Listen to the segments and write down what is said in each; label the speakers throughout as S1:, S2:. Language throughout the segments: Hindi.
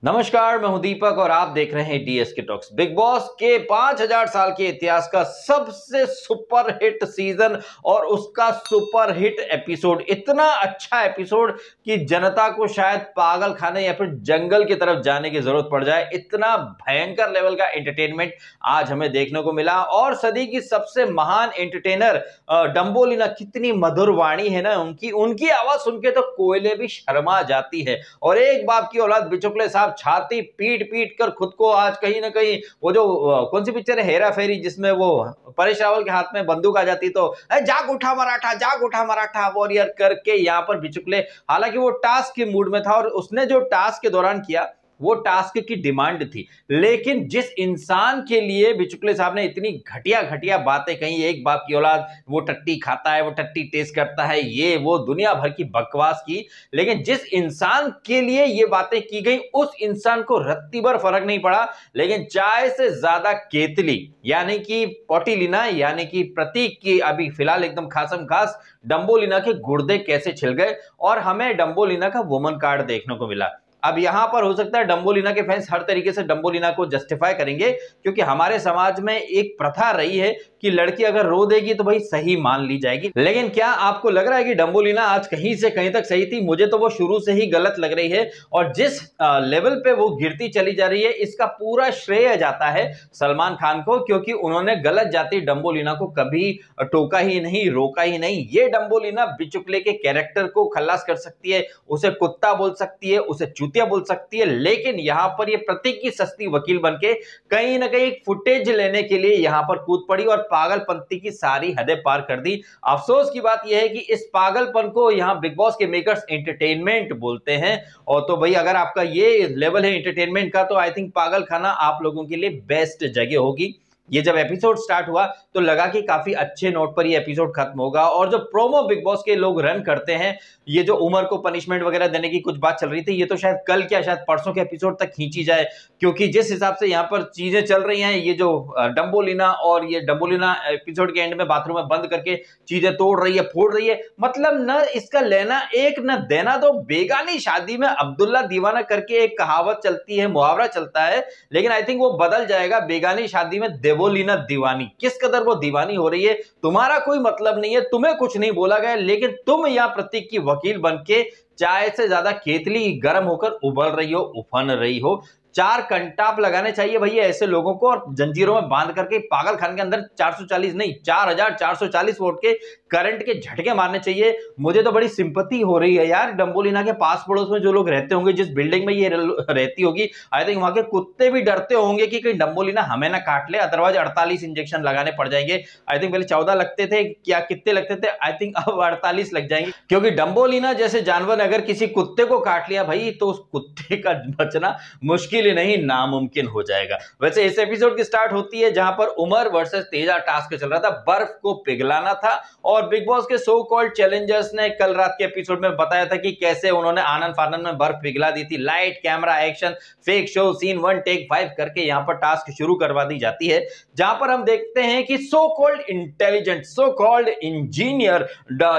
S1: नमस्कार, मैं हूं दीपक और आप देख रहे हैं डीएसके टॉक्स। बिग बॉस के 5000 साल के इतिहास का सबसे सुपर हिट सीजन और उसका सुपर हिट एपिसोड, इतना अच्छा एपिसोड कि जनता को शायद पागल खाने या फिर जंगल की तरफ जाने की जरूरत पड़ जाए। इतना भयंकर लेवल का एंटरटेनमेंट आज हमें देखने को मिला और सदी की सबसे महान एंटरटेनर डंबोलिना, कितनी मधुर वाणी है ना उनकी उनकी आवाज सुन के तो कोयले भी शर्मा जाती है। और एक बाप की औलाद बिचुकले साहब छाती पीट पीट कर खुद को आज कहीं ना कहीं वो जो कौन सी पिक्चर है हेरा फेरी, जिसमें वो परेश रावल के हाथ में बंदूक आ जाती तो जाग उठा मराठा, जाग उठा मराठा वॉरियर करके यहाँ पर बिचुकले, हालांकि वो टास्क के मूड में था और उसने जो टास्क के दौरान किया वो टास्क की डिमांड थी, लेकिन जिस इंसान के लिए बिचुकले साहब ने इतनी घटिया घटिया बातें कही, एक बाप की औलाद, वो टट्टी खाता है, वो टट्टी टेस्ट करता है, ये वो दुनिया भर की बकवास की, लेकिन जिस इंसान के लिए ये बातें की गई उस इंसान को रत्ती भर फर्क नहीं पड़ा। लेकिन चाय से ज्यादा केतली यानी कि पोटीलिना यानी कि प्रतीक की अभी फिलहाल एकदम खासम खास डंबोलिना के गुर्दे कैसे छिल गए और हमें डंबोलिना का वुमन कार्ड देखने को मिला। अब यहां पर हो सकता है डंबोलिना के फैंस हर तरीके से डंबोलिना को जस्टिफाई करेंगे, क्योंकि हमारे समाज में एक प्रथा रही है कि लड़की अगर रो देगी तो भाई सही मान ली जाएगी। लेकिन क्या आपको लग रहा है कि डंबोलिना आज कहीं से कहीं तक सही थी? मुझे तो वो शुरू से ही गलत लग रही है और जिस लेवल पे वो गिरती चली जा रही है इसका पूरा श्रेय जाता है सलमान खान को, क्योंकि उन्होंने गलत जाती डंबोलिना को कभी टोका ही नहीं, रोका ही नहीं। ये डंबोलिना बिचुकले के कैरेक्टर को खल्लास कर सकती है, उसे कुत्ता बोल सकती है, उसे बोल सकती है, लेकिन यहां पर ये प्रतीक की सस्ती वकील बनके कहीं ना कहीं फुटेज लेने के लिए यहां पर कूद पड़ी और पागलपंती की सारी हदें पार कर दी। अफसोस की बात यह है कि इस पागलपन को यहां बिग बॉस के मेकर्स एंटरटेनमेंट बोलते हैं, और तो भाई अगर आपका ये लेवल है एंटरटेनमेंट का तो आई थिंक पागल खाना आप लोगों के लिए बेस्ट जगह होगी। ये जब एपिसोड स्टार्ट हुआ तो लगा कि काफी अच्छे नोट पर ये एपिसोड खत्म होगा, और जो प्रोमो बिग बॉस के लोग रन करते हैं, ये जो उमर को पनिशमेंट वगैरह देने की कुछ बात चल रही थी, ये तो शायद कल क्या शायद परसों के एपिसोड तक खींची जाए, क्योंकि जिस हिसाब से यहाँ पर चीजें चल रही हैं, ये जो डंबोलिना और ये डंबोलिना एपिसोड के एंड में बाथरूम में बंद करके चीजें तोड़ रही है, फोड़ रही है, मतलब न इसका लेना एक न देना दो। बेगानी शादी में अब्दुल्ला दीवाना करके एक कहावत चलती है, मुहावरा चलता है, लेकिन आई थिंक वो बदल जाएगा बेगानी शादी में देवोलीना दीवानी। किस कदर वो दीवानी हो रही है तुम्हारा कोई मतलब नहीं है, तुम्हें कुछ नहीं बोला गया, लेकिन तुम यहां प्रतीक की वकील बनके चाय से ज्यादा केतली गर्म होकर उबल रही हो, उफन रही हो। 4 कंटाप लगाने चाहिए भैया ऐसे लोगों को और जंजीरों में बांध करके पागल खान के अंदर 440 नहीं 4440 वोट के करंट के झटके मारने चाहिए। मुझे तो बड़ी सिंपैथी हो रही है यार डंबोलिना के पास पड़ोस में जो लोग रहते होंगे, जिस बिल्डिंग में ये रहती होगी, आई थिंक वहां के कुत्ते भी डरते होंगे कि कहीं डंबोलिना हमें ना काट ले, अदरवाइज 48 इंजेक्शन लगाने पड़ जाएंगे। आई थिंक पहले 14 लगते थे, क्या कितने लगते थे, आई थिंक अब 48 लग जाएंगे, क्योंकि डंबोलिना जैसे जानवर अगर किसी कुत्ते को काट लिया भाई तो उस कुत्ते का बचना मुश्किल ही नहीं नामुमकिन हो जाएगा। वैसे इस एपिसोड की स्टार्ट होती है जहां पर उमर वर्सेस तेजा टास्क चल रहा था, बर्फ को पिघलाना था, और बिग बॉस के सो कॉल्ड चैलेंजर्स ने कल रात के एपिसोड में बताया था कि कैसे उन्होंने आनंद फानंद में बर्फ पिघला दी थी। Light camera action fake show scene 1 take 5 करके यहां पर टास्क शुरू करवा दी जाती है, जहां पर हम देखते हैं कि so called intelligent, so called engineer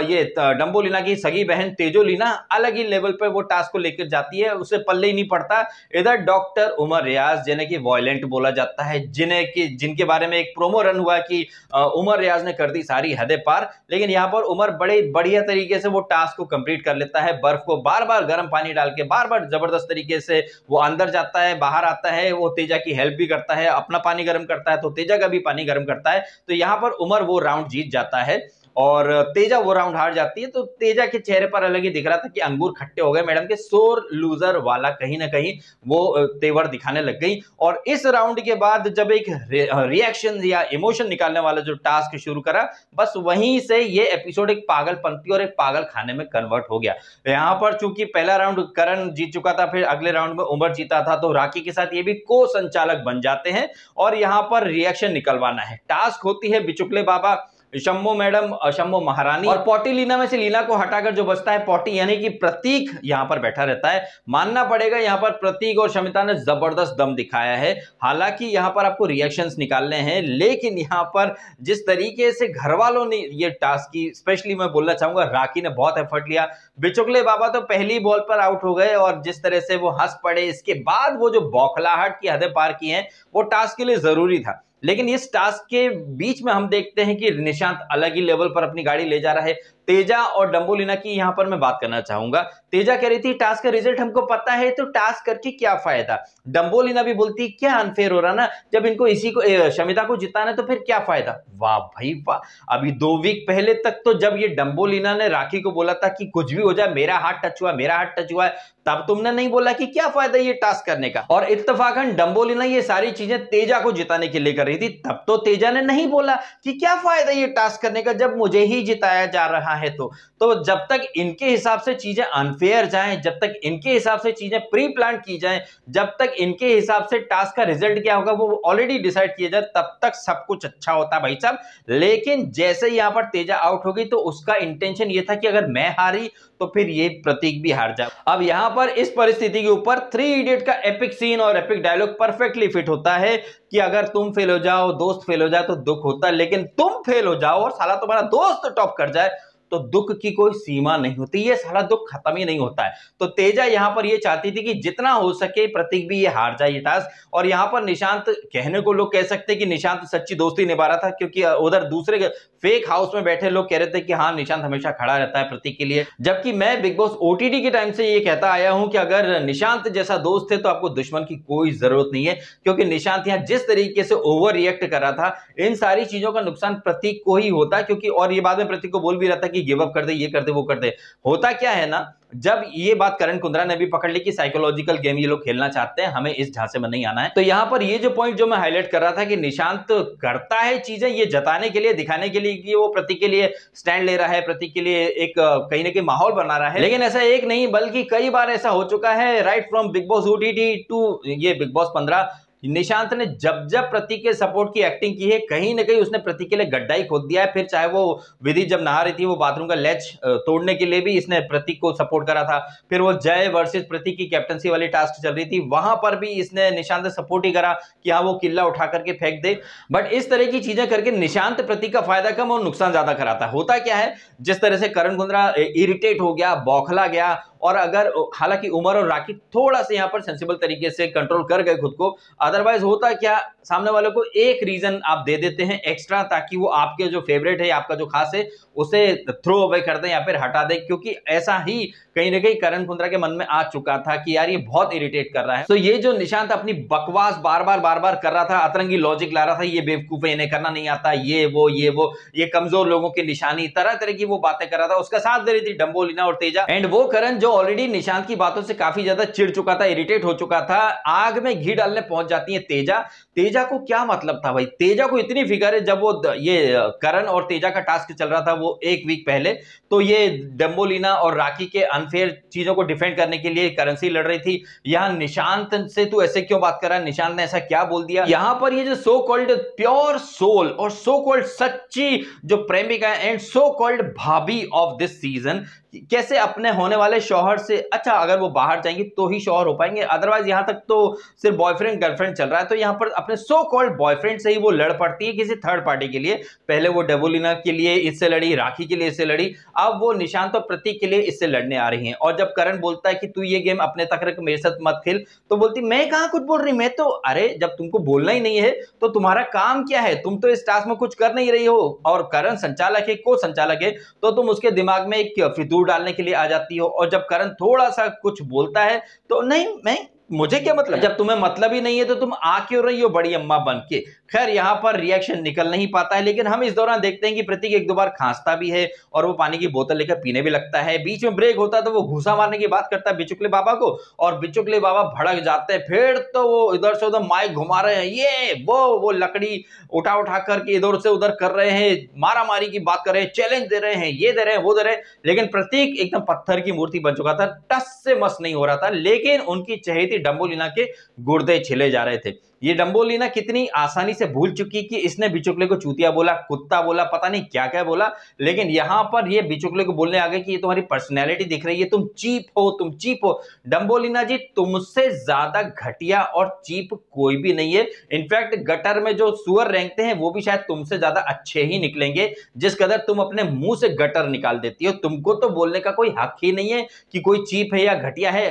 S1: ये डंबोलिना की सगी बहन तेजोलिना अलग ही लेवल पर वो टास्क को लेकर जाती है, उसे पल्ले ही नहीं पड़ता। इधर डॉक्टर उमर रियाज, जिन्हें की वॉयलेंट बोला जाता है, जिनके बारे में एक प्रोमो रन हुआ कि उमर रियाज ने कर दी सारी हदें पार, लेकिन यहां पर उमर बड़े बढ़िया तरीके से वो टास्क को कंप्लीट कर लेता है। बर्फ को बार बार गर्म पानी डाल के बार बार जबरदस्त तरीके से वो अंदर जाता है, बाहर आता है, वो तेजा की हेल्प भी करता है, अपना पानी गर्म करता है तो तेजा का भी पानी गर्म करता है, तो यहां पर उमर वो राउंड जीत जाता है और तेजा वो राउंड हार जाती है। तो तेजा के चेहरे पर अलग ही दिख रहा था कि अंगूर खट्टे हो गए मैडम के, सोर लूजर वाला कहीं ना कहीं वो तेवर दिखाने लग गई। और इस राउंड के बाद जब एक रिएक्शन या इमोशन निकालने वाला जो टास्क शुरू करा, बस वहीं से ये एपिसोड एक पागलपंती और एक पागल खाने में कन्वर्ट हो गया। यहां पर चूंकि पहला राउंड करण जीत चुका था, फिर अगले राउंड में उमर जीता था, तो राखी के साथ ये भी को संचालक बन जाते हैं और यहां पर रिएक्शन निकलवाना है। टास्क होती है बिचुकले बाबा शम्मो मैडम, शम्मो महारानी, और पॉटी लीना में से लीना को हटाकर जो बचता है पॉटी यानी कि प्रतीक यहां पर बैठा रहता है। मानना पड़ेगा यहां पर प्रतीक और शमिता ने जबरदस्त दम दिखाया है। हालांकि यहां पर आपको रिएक्शंस निकालने हैं, लेकिन यहां पर जिस तरीके से घर वालों ने ये टास्क की, स्पेशली मैं बोलना चाहूंगा राखी ने बहुत एफर्ट लिया। बिचुकले बाबा तो पहली बॉल पर आउट हो गए और जिस तरह से वो हंस पड़े, इसके बाद वो जो बौखलाहट की हदें पार की हैं, वो टास्क के लिए जरूरी था। लेकिन इस टास्क के बीच में हम देखते हैं कि निशांत अलग ही लेवल पर अपनी गाड़ी ले जा रहा है। तेजा और डंबोलिना की यहां पर मैं बात करना चाहूंगा। तेजा कह रही थी टास्क का रिजल्ट हमको पता है तो टास्क करके क्या फायदा। डंबोलिना भी बोलती क्या अनफेयर हो रहा ना, जब इनको इसी को शमिता को जिताना तो फिर क्या फायदा। वाह भाई वाह, अभी 2 वीक पहले तक तो जब ये डंबोलिना ने राखी को बोला था कि कुछ भी हो जाए मेरा हाथ टच हुआ, मेरा हाथ टच हुआ है, तब तुमने नहीं बोला कि क्या फायदा ये टास्क करने का। और इत्तेफाकन डंबोलिना ये सारी चीजें तेजा को जिताने के लिए कर रही थी, तब तो तेजा ने नहीं बोला कि क्या फायदा ये टास्क करने का जब मुझे ही जिताया जा रहा है। तो जब तक इनके हिसाब से चीजें अनफेयर जाएं, जब तक इनके हिसाब से चीजें प्री प्लान की जाएं, जब तक इनके हिसाब से टास्क का रिजल्ट क्या होगा वो ऑलरेडी डिसाइड किया जाए, तब तक सब कुछ अच्छा होता है भाई साहब। लेकिन जैसे यहां पर तेजा आउट हो गई तो उसका इंटेंशन ये था कि अगर मैं हारी तो फिर ये प्रतीक भी हार जाए। अब यहां पर इस परिस्थिति के ऊपर 3 इडियट का एपिक सीन और एपिक डायलॉग परफेक्टली फिट होता है कि अगर तुम फेल हो जाओ, दोस्त फेल हो जाए तो दुख होता है, लेकिन तुम फेल हो जाओ और साला तुम्हारा दोस्त टॉप कर जाए तो दुख की कोई सीमा नहीं होती, ये सारा दुख खत्म ही नहीं होता है। तो तेजा यहां पर ये चाहती थी कि जितना हो सके प्रतीक भी ये हार जाए ये टास्क। और यहां पर निशांत, कहने को लोग कह सकते हैं कि निशांत सच्ची दोस्ती निभा रहा था, क्योंकि उधर दूसरे फेक हाउस में बैठे लोग कह रहे थे कि हाँ निशांत हमेशा खड़ा रहता है प्रतीक के लिए, जबकि मैं बिग बॉस ओटीटी के टाइम से ये कहता आया हूं कि अगर निशांत जैसा दोस्त है तो आपको दुश्मन की कोई जरूरत नहीं है, क्योंकि निशांत यहां जिस तरीके से ओवर रिएक्ट कर रहा था, इन सारी चीजों का नुकसान प्रतीक को ही होता है। क्योंकि और ये बाद में प्रतीक को बोल भी रहा था कि गिव अप कर दे, ये कर दे, वो कर दे। होता क्या है ना, जब ये बात करण कुंद्रा ने भी पकड़ ली कि साइकोलॉजिकल गेम ये लोग खेलना चाहते हैं, हमें इस झांसे में नहीं आना है, तो यहां पर ये जो पॉइंट जो मैं हाईलाइट कर रहा था कि निशांत करता है चीजें ये जताने के लिए, दिखाने के लिए कि वो प्रतीक के लिए स्टैंड ले रहा है, प्रतीक के लिए एक कहीं ना कहीं माहौल बना रहा है। लेकिन ऐसा एक नहीं बल्कि कई बार ऐसा हो चुका है, right from big boss OTT to ये बिग बॉस 15, निशांत ने जब जब प्रतीक के सपोर्ट की एक्टिंग की है, कहीं ना कहीं उसने प्रतीक के लिए गड्ढा ही खोद दिया है। फिर चाहे वो विधि जब नहा रही थी, वो बाथरूम का लैच तोड़ने के लिए भी इसने प्रतीक को सपोर्ट करा था। फिर वो जय वर्सेस प्रतीक की कैप्टनसी वाली टास्क चल रही थी, वहां पर भी इसने निशांत ने सपोर्ट ही करा कि हाँ वो किल्ला उठा करके फेंक दे। बट इस तरह की चीजें करके निशांत प्रतीक का फायदा कम और नुकसान ज्यादा कराता है। होता क्या है, जिस तरह से करण कुंद्रा इरिटेट हो गया, बौखला गया, और अगर हालांकि उमर और राखी थोड़ा सा यहां पर सेंसिबल तरीके से कंट्रोल कर गए खुद को, अदरवाइज होता क्या, सामने वाले को एक रीजन आप दे देते हैं एक्स्ट्रा, ताकि वो आपके जो फेवरेट है, आपका जो खास है, उसे थ्रो अवे कर दें या फिर हटा दें। क्योंकि ऐसा ही कहीं ना कहीं करण कुंद्रा के मन में आ चुका था कि यार ये बहुत इरिटेट कर रहा है। तो ये जो निशांत अपनी बकवास बार बार कर रहा था, अतरंगी लॉजिक ला रहा था, ये बेवकूफ है, इन्हें करना नहीं आता, ये वो ये कमजोर लोगों की निशानी, तरह तरह की वो बातें कर रहा था, उसका साथ दे रही थी डंबोलिना और तेजा। एंड वो करण जो ऑलरेडी निशांत की बातों से काफी ज्यादा चिढ़ चुका था, इरिटेट हो चुका था, आग में घी डालने पहुंच जाती है तेजा। तेजा को क्या मतलब था भाई, तेजा को इतनी फिक्र है, जब वो ये करण और तेजा का टास्क चल रहा था वो 1 वीक पहले, तो ये डंबोलिना और राखी के अनफेयर चीजों को डिफेंड करने के लिए करेंसी लड़ रही थी। यहां निशांत से तू ऐसे क्यों बात कर रहा है, निशांत ने ऐसा क्या बोल दिया। यहां पर ये जो सो कॉल्ड प्योर सोल और सो कॉल्ड सच्ची जो प्रेमिका एंड सो कॉल्ड भाभी ऑफ दिस सीजन कैसे अपने होने वाले शौहर से, अच्छा अगर वो बाहर जाएंगे तो ही शौहर हो पाएंगे, अदरवाइज यहां तक तो सिर्फ बॉयफ्रेंड गर्लफ्रेंड चल रहा है। तो यहां पर अपने सो कॉल्ड बॉयफ्रेंड से ही वो लड़ पड़ती है किसी थर्ड पार्टी के लिए। पहले वो डबोलिना के लिए इससे लड़ी, राखी के लिए इससे लड़ी, अब वो निशांत और प्रतीक के लिए इससे लड़ने आ रही हैं। और जब करण बोलता है कि तू ये गेम अपने तक रख, मेरे साथ मत खेल, तो बोलती मैं कहां कुछ बोल रही, मैं तो, अरे जब तुमको बोलना ही नहीं है तो तुम्हारा काम क्या है, तुम तो इस टास्क में कुछ कर नहीं रही हो। और करण संचालक है, को संचालक है, तो तुम उसके दिमाग में एक फितूर डालने के लिए आ जाती हो। और जब करण थोड़ा सा कुछ बोलता है तो नहीं, मैं मुझे क्या मतलब, जब तुम्हें मतलब ही नहीं है तो तुम आ क्यों रही हो बड़ी अम्मा बन के। खैर यहां पर रिएक्शन निकल नहीं पाता है, लेकिन हम इस दौरान देखते हैं कि प्रतीक 1-2 बार खांसता भी है और वो पानी की बोतल लेकर पीने भी लगता है। बीच में ब्रेक होता है तो वो घूसा मारने की बात करता है बिचुकले बाबा को, और बिचुकले बाबा भड़क जाते हैं। फिर तो वो इधर से उधर माइक घुमा रहे हैं, ये वो लकड़ी उठा करके इधर से उधर कर रहे हैं, मारा मारी की बात कर रहे हैं, चैलेंज दे रहे हैं, ये दे रहे हैं, वो दे रहे हैं। लेकिन प्रतीक एकदम पत्थर की मूर्ति बन चुका था, टस से मस नहीं हो रहा था। लेकिन उनकी चहेती डंबोलिना के गुर्दे छिले जा रहे थे। ये डम्बोलिना कितनी आसानी से भूल चुकी कि इसने बिचुकले को चूतिया बोला, कुत्ता बोला, पता नहीं क्या क्या बोला, लेकिन यहां पर ये बिचुकले को बोलने आ गए कि ये तुम्हारी पर्सनैलिटी दिख रही है, तुम चीप हो, तुम चीप हो। डम्बोलिना जी, तुमसे ज्यादा घटिया और चीप कोई भी नहीं है। इनफैक्ट गटर में जो सुअर रेंगते हैं वो भी शायद तुमसे ज्यादा अच्छे ही निकलेंगे, जिस कदर तुम अपने मुंह से गटर निकाल देती हो। तुमको तो बोलने का कोई हक ही नहीं है कि कोई चीप है या घटिया है।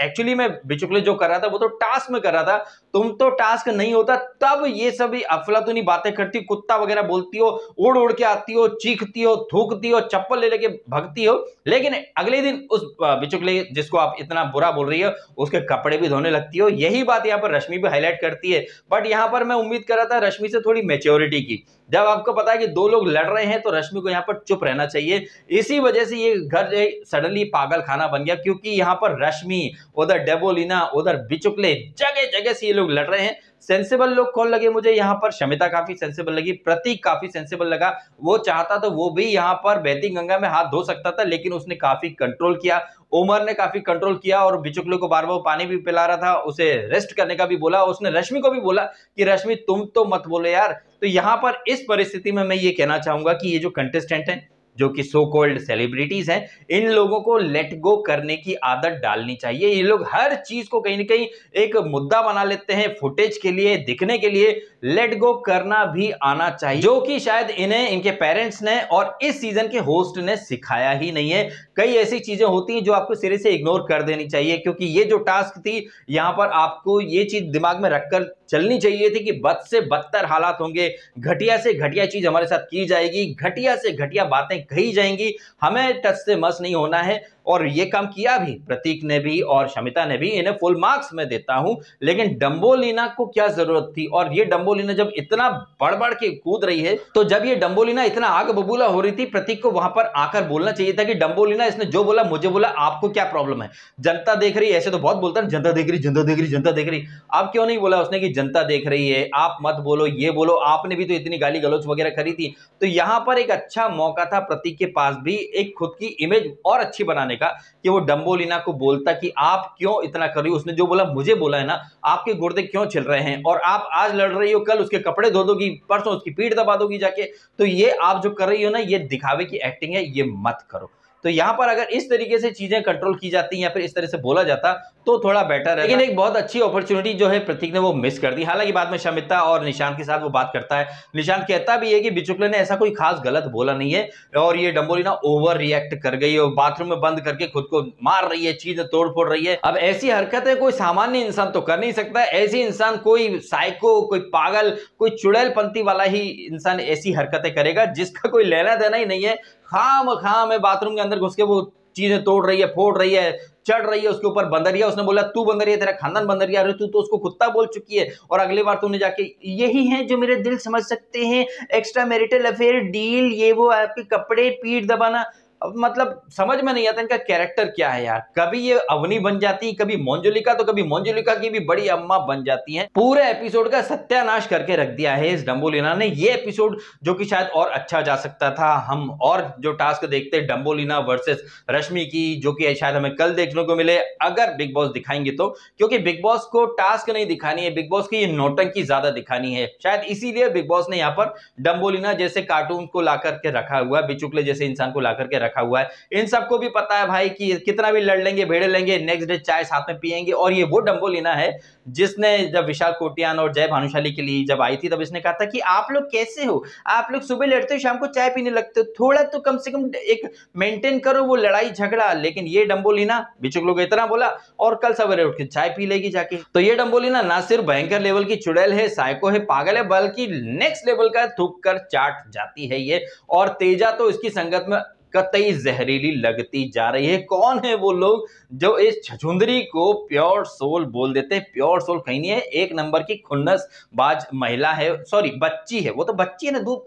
S1: एक्चुअली मैं बिचुकले जो कर रहा था वो तो टास्क में कर रहा था, तुम तो टास्क नहीं होता तब ये सभी अफलातूनी बातें करती, कुत्ता वगैरह बोलती हो, उड़ उड़ के आती हो, चीखती हो, थूकती हो, चप्पल ले लेके भगती हो, लेकिन अगले दिन उस बिचुकले जिसको आप इतना बुरा बोल रही हो उसके कपड़े भी धोने लगती हो। यही बात यहाँ पर रश्मि भी हाईलाइट करती है। बट यहाँ पर मैं उम्मीद कर रहा था रश्मि से थोड़ी मैच्योरिटी की। जब आपको पता है कि दो लोग लड़ रहे हैं तो रश्मि को यहाँ पर चुप रहना चाहिए। इसी वजह से ये घर सडनली पागल खाना बन गया, क्योंकि यहाँ पर रश्मि, उधर डेबोलिना, उधर बिचुकले, जगह जगह से ये लोग लड़ रहे हैं। सेंसिबल लोग कौन लगे मुझे यहाँ पर? शमिता काफी सेंसिबल लगी, प्रतीक काफी सेंसिबल लगा। वो चाहता तो वो भी यहाँ पर बहती गंगा में हाथ धो सकता था, लेकिन उसने काफी कंट्रोल किया। उमर ने काफी कंट्रोल किया और बिचुकले को बार बार पानी भी पिला रहा था, उसे रेस्ट करने का भी बोला। उसने रश्मि को भी बोला कि रश्मि तुम तो मत बोलो यार। तो यहाँ पर इस परिस्थिति में मैं ये कहना चाहूंगा कि ये जो कंटेस्टेंट हैं, जो कि सो कॉल्ड सेलिब्रिटीज हैं, इन लोगों को लेट गो करने की आदत डालनी चाहिए। ये लोग हर चीज को कहीं ना कहीं एक मुद्दा बना लेते हैं, फुटेज के लिए, दिखने के लिए। लेट गो करना भी आना चाहिए, जो कि शायद इन्हें इनके पेरेंट्स ने और इस सीजन के होस्ट ने सिखाया ही नहीं है। कई ऐसी चीजें होती हैं जो आपको सिरे से इग्नोर कर देनी चाहिए, क्योंकि ये जो टास्क थी यहां पर आपको ये चीज दिमाग में रखकर चलनी चाहिए थी कि बद से बदतर हालात होंगे, घटिया से घटिया चीज हमारे साथ की जाएगी, घटिया से घटिया बातें कही जाएंगी, हमें टच से मस नहीं होना है। और ये काम किया भी प्रतीक ने भी और शमिता ने भी, इन्हें फुल मार्क्स में देता हूं। लेकिन डम्बोलिना को क्या जरूरत थी? और ये डम्बोलिना जब इतना बढ़ बढ़ के कूद रही है, तो जब ये डम्बोलिना इतना आग बबूला हो रही थी, प्रतीक को वहां पर आकर बोलना चाहिए था कि डम्बोलिना, इसने जो बोला मुझे बोला, आपको क्या प्रॉब्लम है? जनता देख रही, ऐसे तो बहुत बोलता है, जनता देख रही, जनता देख रही, जनता देख रही। अब क्यों नहीं बोला उसने कि जनता देख रही है, आप मत बोलो, ये बोलो? आपने भी तो इतनी गाली गलौज वगैरह करी थी। तो यहां पर एक अच्छा मौका था प्रतीक के पास भी एक खुद की इमेज और अच्छी बनाने का, कि वो डम्बोलिना को बोलता कि आप क्यों इतना कर रही हो, उसने जो बोला मुझे बोला है ना, आपके गुर्दे क्यों छिल रहे हैं, और आप आज लड़ रही हो, कल उसके कपड़े धो दोगी, परसों उसकी पीठ दबा दोगी जाके। तो ये आप जो कर रही हो ना, ये दिखावे की एक्टिंग है, ये मत करो। तो यहां पर अगर इस तरीके से चीजें कंट्रोल की जाती या फिर इस तरह से बोला जाता तो थोड़ा बेटर है। लेकिन एक बहुत अच्छी अपॉर्चुनिटी जो है प्रतीक ने वो मिस कर दी। हालांकि बाद में शमिता और निशांत के साथ वो बात करता है, निशांत कहता भी है कि बिचुकले ने ऐसा कोई खास गलत बोला नहीं है, और ये डम्बोलिना ओवर रिएक्ट कर गई और बाथरूम में बंद करके खुद को मार रही है, चीजें तोड़ फोड़ रही है। अब ऐसी हरकतें कोई सामान्य इंसान तो कर नहीं सकता। ऐसी इंसान कोई साइको, कोई पागल, कोई चुड़ैलपंथी वाला ही इंसान ऐसी हरकतें करेगा जिसका कोई लेना देना ही नहीं है। खाम में बाथरूम के अंदर घुस के वो चीजें तोड़ रही है, फोड़ रही है, चढ़ रही है उसके ऊपर। बंदरिया, उसने बोला तू बंदरिया, तेरा खानदान बंदरिया, अरे तू तो उसको कुत्ता बोल चुकी है, और अगली बार तूने जाके यही है जो मेरे दिल समझ सकते हैं, एक्स्ट्रा मैरिटल अफेयर डील, ये वो, आपके कपड़े, पीठ दबाना। मतलब समझ में नहीं आता इनका कैरेक्टर क्या है यार। कभी ये अवनी बन जाती, कभी मंजुलिका, तो कभी मंजुलिका की भी बड़ी अम्मा बन जाती हैं। पूरे एपिसोड का सत्यानाश करके रख दिया है इस डम्बोलिना ने। ये एपिसोड जो कि शायद और अच्छा जा सकता था, हम और जो टास्क देखते डम्बोलिना वर्सेस रश्मि की, जो कि शायद हमें कल देखने को मिले अगर बिग बॉस दिखाएंगे तो। क्योंकि बिग बॉस को टास्क नहीं दिखानी है, बिग बॉस की ये नौटंकी ज्यादा दिखानी है। शायद इसीलिए बिग बॉस ने यहाँ पर डम्बोलिना जैसे कार्टून को ला करके रखा हुआ है, बिचुकले जैसे इंसान को ला करके रखा हुआ है। इन सबको भी पता है भाई कि कितना भी लड़ लेंगे, भेड़ लेंगे, नेक्स्ट डे चाय साथ में पिएंगे। और ये वो डम्बोलिना है जिसने जब विशाल कोटियान और जय भानुशाली के लिए जब आई थी, तब इसने कहा था कि आप लोग कैसे हो, आप लोग सुबह लड़ते हो, शाम को चाय पीने लगते हो, थोड़ा तो कम से कम एक मेंटेन करो वो लड़ाई झगड़ा। लेकिन ये डम्बोलिना बिचुकलों को इतना बोला और कल सवेरे उठ के चाय पी लेगी जाके। तो ये डम्बोलिना ना सिर्फ भयंकर लेवल की चुड़ैल है, साइको है, पागल है, बल्कि नेक्स्ट लेवल का थूक कर चाट जाती है ये। और तेजा तो इसकी संगत में कतई जहरीली लगती जा रही है। कौन है वो लोग जो इस छछुंदरी को प्योर सोल बोल देते हैं? प्योर सोल कहीं नहीं है, एक नंबर की खुन्नस बाज महिला है, सॉरी बच्ची है। वो तो बच्ची है ना, दूध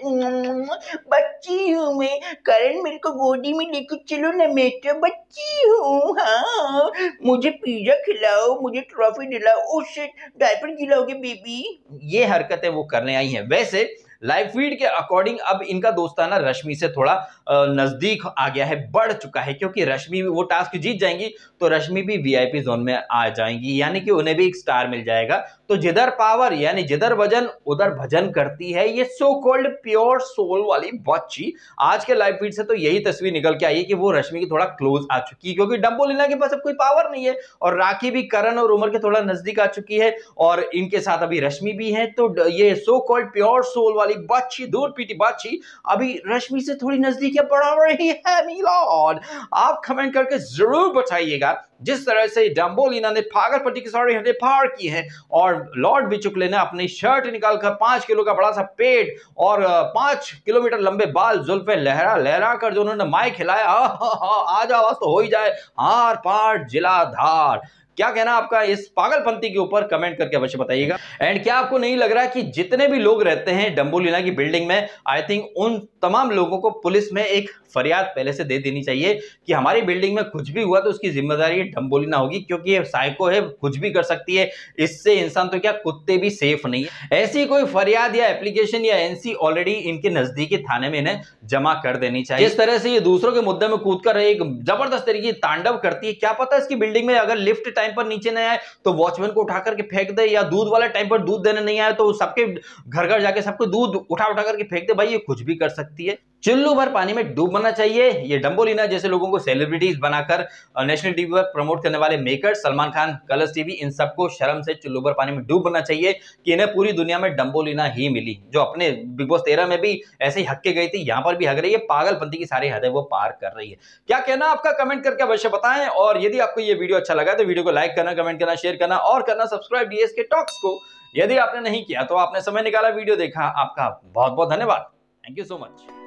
S1: बच्ची हूँ मैं, करण मेरे को गोदी में लेकर चलो ना, मैं तो बच्ची हूँ। हाँ, मुझे पिज्जा खिलाओ, मुझे ट्रॉफी दिलाओ, उससे डायपर खिलाओगे बेबी। ये हरकतें वो करने आई हैं। वैसे लाइव फीड के अकॉर्डिंग अब इनका दोस्ताना रश्मि से थोड़ा नजदीक आ गया है, बढ़ चुका है, क्योंकि रश्मि वो टास्क जीत जाएंगी तो रश्मि भी वीआईपी जोन में आ जाएंगी, यानी कि उन्हें भी एक स्टार मिल जाएगा। तो जिधर पावर यानी जिधर वजन उधर भजन करती है ये सो कॉल्ड प्योर सोल वाली बच्ची। आज के लाइव फीड से तो यही तस्वीर निकल के आई है कि वो रश्मि की थोड़ा क्लोज आ चुकी है, क्योंकि डम्बोलिना के पास अब कोई पावर नहीं है और राखी भी करण और उमर के थोड़ा नजदीक आ चुकी है और इनके साथ अभी रश्मि भी है। तो ये सो कॉल्ड प्योर सोल वाली बच्ची, दूध पीती बच्ची अभी रश्मि से थोड़ी नजदीक है, बराबर ही है मिलोड। आप कमेंट करके जरूर बताइएगा जिस तरह से डम्बोलिना ने पागलपंती की सारी हदें पार की है और लॉर्ड बिचुकले ने अपनी शर्ट निकालकर 5 किलो का बड़ा सा पेट और 5 किलोमीटर लंबे बाल जुल्फे लहरा लहरा कर जो उन्होंने माइक खिलाया, आज आवाज तो हो ही जाए हार पार जिला धार। क्या कहना आपका इस पागलपंती के ऊपर, कमेंट करके अवश्य बताइएगा। एंड क्या आपको नहीं लग रहा कि जितने भी लोग रहते हैं डम्बोलिना की बिल्डिंग में, आई थिंक उन तमाम लोगों को पुलिस में एक फरियाद पहले से दे देनी चाहिए कि हमारी बिल्डिंग में कुछ भी हुआ तो उसकी जिम्मेदारी डम्बोलिना होगी, क्योंकि ये साइको है, कुछ भी कर सकती है, इससे इंसान तो क्या कुत्ते भी सेफ नहीं है। ऐसी कोई फरियाद या एप्लीकेशन या एनसी ऑलरेडी इनके नजदीकी थाने में इन्हें जमा कर देनी चाहिए। जिस तरह से ये दूसरों के मुद्दे में कूदकर एक जबरदस्त तरीके तांडव करती है, क्या पता इसकी बिल्डिंग में अगर लिफ्ट टाइम पर नीचे नहीं आए तो वॉचमैन को उठा करके फेंक दे, या दूध वाला टाइम पर दूध देने नहीं आए तो सबके घर घर जाके सबको दूध उठा उठा करके फेंक दे। भाई ये कुछ भी कर सकती है, चुल्लू भर पानी में डूबना चाहिए। ये डम्बोलिना जैसे लोगों को सेलिब्रिटीज बनाकर नेशनल टीवी पर प्रमोट करने वाले maker Salman Khan, Colors TV, इन सबको शर्म से चुल्लू भर पानी में डूबना चाहिए कि इन्हें पूरी दुनिया में डम्बोलिना ही मिली, जो अपने बिग बॉस 13 में भी ऐसे ही हक के गई थी, यहां पर भी हक रही है, पागलपंती की सारी हदें वो पार कर रही है। क्या कहना आपका, कमेंट करके अवश्य बताएं। और यदि आपको ये वीडियो अच्छा लगा तो वीडियो को लाइक करना, कमेंट करना, शेयर करना और करना सब्सक्राइब डीएसके टॉक्स को। यदि आपने नहीं किया तो आपने समय निकाला, वीडियो देखा, आपका बहुत बहुत धन्यवाद। Thank you so much.